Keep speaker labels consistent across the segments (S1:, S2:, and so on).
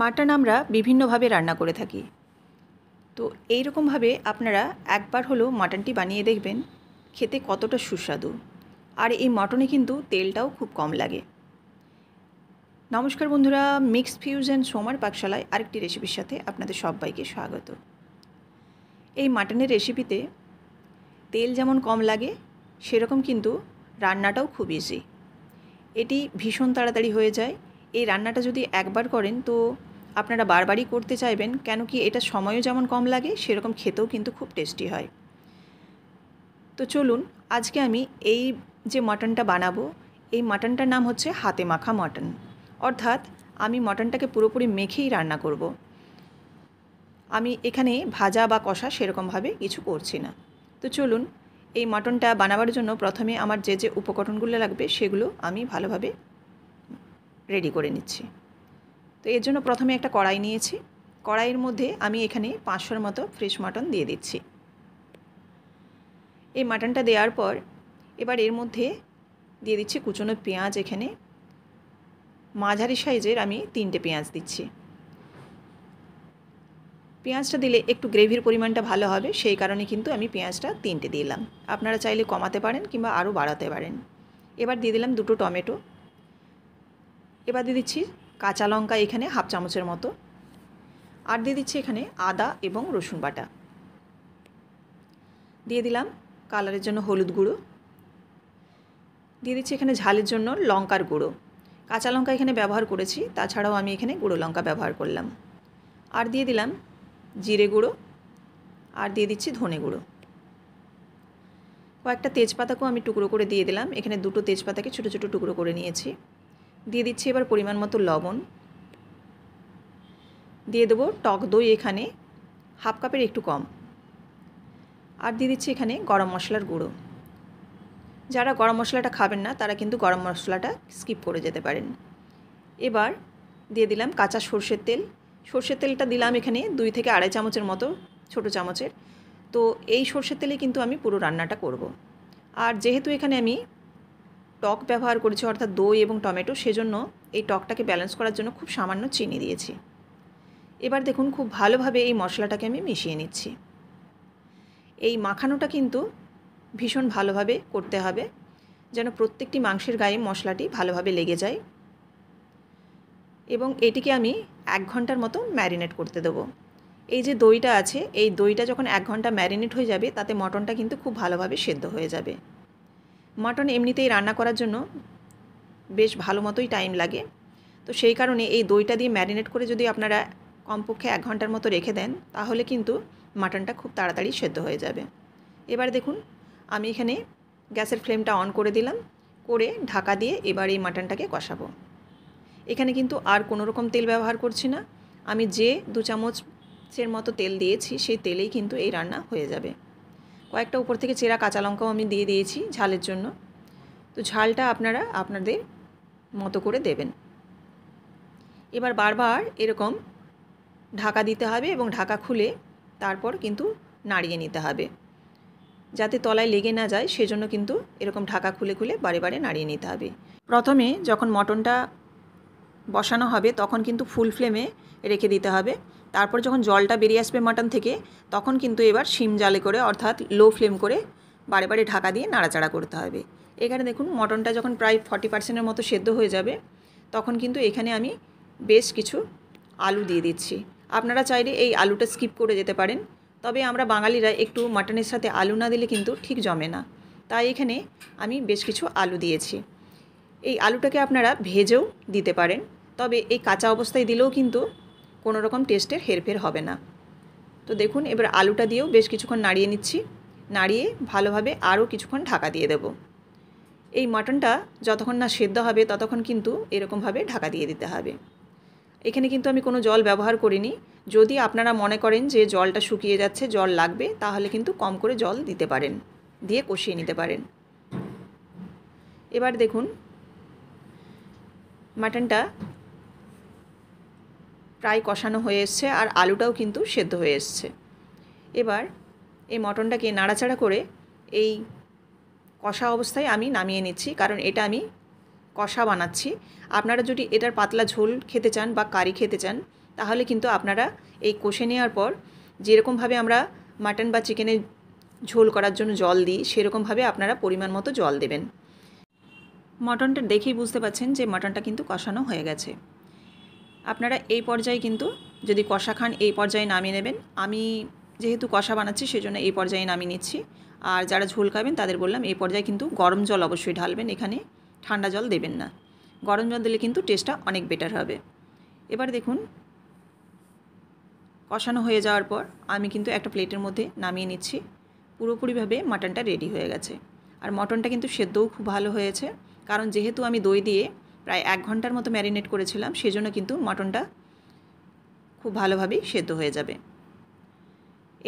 S1: Mutton আমরা বিভিন্নভাবে রান্না করে থাকি। তো এই রকমভাবে আপনারা একবার হলেও মাটনটি বানিয়ে দেখবেন খেতে কতটা সুস্বাদু। আর এই মটনে কিন্তু তেলটাও খুব কম লাগে। নমস্কার বন্ধুরা, মিক্সড ফিউশন সোমার পাকশালায় আরেকটি রেসিপির সাথে আপনাদের সবাইকে স্বাগত। এই মাটনের রেসিপিতে তেল যেমন কম লাগে সেরকম কিন্তু রান্নাটাও খুব ইজি। এটি ভীষণ তাড়াতাড়ি হয়ে যায়। এই রান্নাটা যদি একবার করেন তো আপনারা বারবারই করতে চাইবেন, কেন কি এটা সময়ও যেমন কম লাগে সেরকম খেতেও কিন্তু খুব টেস্টি হয়। তো চলুন, আজকে আমি এই যে মাটনটা বানাবো, এই মাটনটার নাম হচ্ছে হাতে মাখা মাটন। অর্থাৎ আমি মাটনটাকে পুরোপুরি মেখেই রান্না করব। আমি এখানে ভাজা বা কষা সেরকমভাবে কিছু করছি না। তো চলুন, এই মাটনটা বানাবার জন্য প্রথমে আমার যে যে উপকরণগুলো লাগবে সেগুলো আমি ভালোভাবে রেডি করে নিচ্ছি। তো এর জন্য প্রথমে একটা কড়াই নিয়েছি। কড়াইয়ের মধ্যে আমি এখানে 500-র মতো ফ্রেশ মাটন দিয়ে দিচ্ছি। এই মাটনটা দেওয়ার পর এবার এর মধ্যে দিয়ে দিচ্ছি কুচনো পেঁয়াজ। এখানে মাঝারি সাইজের আমি 3টে পেঁয়াজ দিচ্ছি। পেঁয়াজটা দিলে একটু গ্রেভির পরিমাণটা ভালো হবে, সেই কারণে কিন্তু আমি পেঁয়াজটা 3টে দিলাম। আপনারা চাইলে কমাতে পারেন কিংবা আরও বাড়াতে পারেন। এবার দিয়ে দিলাম 2টো টমেটো। এবার দিয়ে দিচ্ছি কাঁচা লঙ্কা, এখানে 1/2 চামচের মতো। আর দিয়ে দিচ্ছি এখানে আদা এবং রসুন বাটা। দিয়ে দিলাম কালারের জন্য হলুদ গুঁড়ো। দিয়ে দিচ্ছি এখানে ঝালের জন্য লঙ্কার গুঁড়ো। কাঁচা লঙ্কা এখানে ব্যবহার করেছি, তাছাড়াও আমি এখানে গুঁড়ো লঙ্কা ব্যবহার করলাম। আর দিয়ে দিলাম জিরে গুঁড়ো। আর দিয়ে দিচ্ছি ধনে গুঁড়ো। কয়েকটা তেজপাতাকেও আমি টুকরো করে দিয়ে দিলাম। এখানে 2টো তেজপাতাকে ছোটো ছোটো টুকরো করে নিয়েছি। দিয়ে দিচ্ছি এবার পরিমাণ মতো লবণ। দিয়ে দেবো টক দই, এখানে 1/2 কাপের একটু কম। আর দিয়ে দিচ্ছি এখানে গরম মশলার গুঁড়ো। যারা গরম মশলাটা খাবেন না তারা কিন্তু গরম মশলাটা স্কিপ করে যেতে পারেন। এবার দিয়ে দিলাম কাঁচা সর্ষের তেল। সর্ষের তেলটা দিলাম এখানে 2 থেকে 2.5 চামচের মতো, ছোটো চামচের। তো এই সর্ষের তেলে কিন্তু আমি পুরো রান্নাটা করব। আর যেহেতু এখানে আমি টক ব্যবহার করেছি, অর্থাৎ দই এবং টমেটো, সেজন্য এই টকটাকে ব্যালেন্স করার জন্য খুব সামান্য চিনি দিয়েছি। এবার দেখুন খুব ভালোভাবে এই মশলাটাকে আমি মিশিয়ে নিচ্ছি। এই মাখানোটা কিন্তু ভীষণ ভালোভাবে করতে হবে, যেন প্রত্যেকটি মাংসের গায়ে মশলাটি ভালোভাবে লেগে যায়। এবং এটিকে আমি 1 ঘন্টার মতো ম্যারিনেট করতে দেবো। এই যে দইটা আছে, এই দইটা যখন 1 ঘন্টা ম্যারিনেট হয়ে যাবে তাতে মটনটা কিন্তু খুব ভালোভাবে সেদ্ধ হয়ে যাবে। মটন এমনিতেই রান্না করার জন্য বেশ ভালো মতোই টাইম লাগে। তো সেই কারণে এই দইটা দিয়ে ম্যারিনেট করে যদি আপনারা কমপক্ষে 1 ঘন্টার মতো রেখে দেন তাহলে কিন্তু মাটনটা খুব তাড়াতাড়ি সেদ্ধ হয়ে যাবে। এবার দেখুন আমি এখানে গ্যাসের ফ্লেমটা অন করে দিলাম, করে ঢাকা দিয়ে এবার এই মাটনটাকে কষাবো। এখানে কিন্তু আর কোনো রকম তেল ব্যবহার করছি না। আমি যে 2 চামচের মতো তেল দিয়েছি সেই তেলেই কিন্তু এই রান্না হয়ে যাবে। কয়েকটা উপর থেকে চেরা কাঁচা লঙ্কাও আমি দিয়ে দিয়েছি ঝালের জন্য। তো ঝালটা আপনারা আপনাদের মতো করে দেবেন। এবার বারবার এরকম ঢাকা দিতে হবে এবং ঢাকা খুলে তারপর কিন্তু নাড়িয়ে নিতে হবে, যাতে তলায় লেগে না যায়। সেজন্য কিন্তু এরকম ঢাকা খুলে খুলে বারে বারে নাড়িয়ে নিতে হবে। প্রথমে যখন মটনটা বসানো হবে তখন কিন্তু ফুল ফ্লেমে রেখে দিতে হবে। তারপর যখন জলটা বেরিয়ে আসবে মাটন থেকে তখন কিন্তু এবার সিম জালে করে, অর্থাৎ লো ফ্লেম করে বারে বারে ঢাকা দিয়ে নাড়াচাড়া করতে হবে। এখানে দেখুন মটনটা যখন প্রায় 40%-এর মতো সেদ্ধ হয়ে যাবে তখন কিন্তু এখানে আমি বেশ কিছু আলু দিয়ে দিচ্ছি। আপনারা চাইলে এই আলুটা স্কিপ করে যেতে পারেন, তবে আমরা বাঙালিরা একটু মাটনের সাথে আলু না দিলে কিন্তু ঠিক জমে না। তাই এখানে আমি বেশ কিছু আলু দিয়েছি। এই আলুটাকে আপনারা ভেজেও দিতে পারেন, তবে এই কাঁচা অবস্থায় দিলেও কিন্তু কোনো রকম টেস্টের হেরফের হবে না। তো দেখুন এবার আলুটা দিয়েও বেশ কিছুক্ষণ নাড়িয়ে নিচ্ছি। নাড়িয়ে ভালোভাবে আরও কিছুক্ষণ ঢাকা দিয়ে দেব। এই মাটনটা যতক্ষণ না সেদ্ধ হবে ততক্ষণ কিন্তু এরকমভাবে ঢাকা দিয়ে দিতে হবে। এখানে কিন্তু আমি কোনো জল ব্যবহার করিনি। যদি আপনারা মনে করেন যে জলটা শুকিয়ে যাচ্ছে, জল লাগবে, তাহলে কিন্তু কম করে জল দিতে পারেন, দিয়ে কষিয়ে নিতে পারেন। এবার দেখুন মাটনটা প্রায় কষানো হয়ে এসছে আর আলুটাও কিন্তু সেদ্ধ হয়ে এসছে। এবার এই মটনটাকে নাড়াচাড়া করে এই কষা অবস্থায় আমি নামিয়ে নিচ্ছি, কারণ এটা আমি কষা বানাচ্ছি। আপনারা যদি এটার পাতলা ঝোল খেতে চান বা কারি খেতে চান তাহলে কিন্তু আপনারা এই কষে নেওয়ার পর যেরকমভাবে আমরা মাটন বা চিকেনের ঝোল করার জন্য জল দিই সেরকমভাবে আপনারা পরিমাণ মতো জল দেবেন। মটনটা দেখেই বুঝতে পারছেন যে মটনটা কিন্তু কষানো হয়ে গেছে। আপনারা এই পর্যায়ে কিন্তু যদি কষা খান এই পর্যায়ে নামিয়ে নেবেন। আমি যেহেতু কষা বানাচ্ছি সেজন্য এই পর্যায়ে নামিয়ে নিচ্ছি। আর যারা ঝোল খাবেন তাদের বললাম এই পর্যায়ে কিন্তু গরম জল অবশ্যই ঢালবেন, এখানে ঠান্ডা জল দেবেন না। গরম জল দিলে কিন্তু টেস্টটা অনেক বেটার হবে। এবার দেখুন কষানো হয়ে যাওয়ার পর আমি কিন্তু একটা প্লেটের মধ্যে নামিয়ে নিচ্ছি। পুরোপুরিভাবে মাটনটা রেডি হয়ে গেছে। আর মটনটা কিন্তু সেদ্ধও খুব ভালো হয়েছে, কারণ যেহেতু আমি দই দিয়ে প্রায় 1 ঘন্টার মতো ম্যারিনেট করেছিলাম সেজন্য কিন্তু মটনটা খুব ভালোভাবেই সেদ্ধ হয়ে যাবে।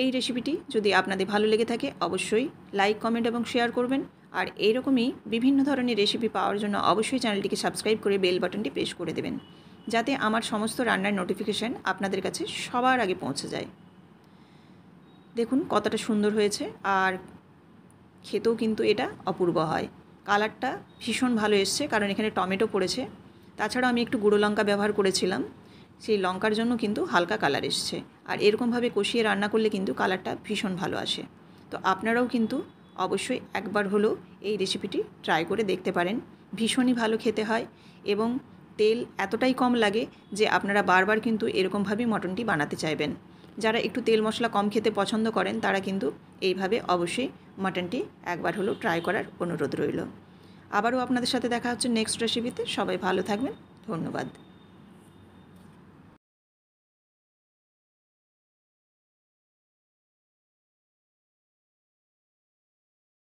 S1: এই রেসিপিটি যদি আপনাদের ভালো লেগে থাকে অবশ্যই লাইক, কমেন্ট এবং শেয়ার করবেন। আর এইরকমই বিভিন্ন ধরনের রেসিপি পাওয়ার জন্য অবশ্যই চ্যানেলটিকে সাবস্ক্রাইব করে বেল বাটনটি প্রেস করে দেবেন, যাতে আমার সমস্ত রান্নার নোটিফিকেশান আপনাদের কাছে সবার আগে পৌঁছে যায়। দেখুন কতটা সুন্দর হয়েছে, আর খেতেও কিন্তু এটা অপূর্ব হয়। কালারটা ভীষণ ভালো এসছে, কারণ এখানে টমেটো পড়েছে। তাছাড়াও আমি একটু গুঁড়ো লঙ্কা ব্যবহার করেছিলাম, সেই লঙ্কার জন্য কিন্তু হালকা কালার এসছে। আর এরকমভাবে কষিয়ে রান্না করলে কিন্তু কালারটা ভীষণ ভালো আসে। তো আপনারাও কিন্তু অবশ্যই একবার হলেও এই রেসিপিটি ট্রাই করে দেখতে পারেন। ভীষণই ভালো খেতে হয় এবং তেল এতটাই কম লাগে যে আপনারা বারবার কিন্তু এরকমভাবেই মটনটি বানাতে চাইবেন। যারা একটু তেল মশলা কম খেতে পছন্দ করেন তারা কিন্তু এইভাবে অবশ্যই মাটনটি একবার হলেও ট্রাই করার অনুরোধ রইল। আবারও আপনাদের সাথে দেখা হচ্ছে নেক্সট রেসিপিতে। সবাই ভালো থাকবেন। ধন্যবাদ।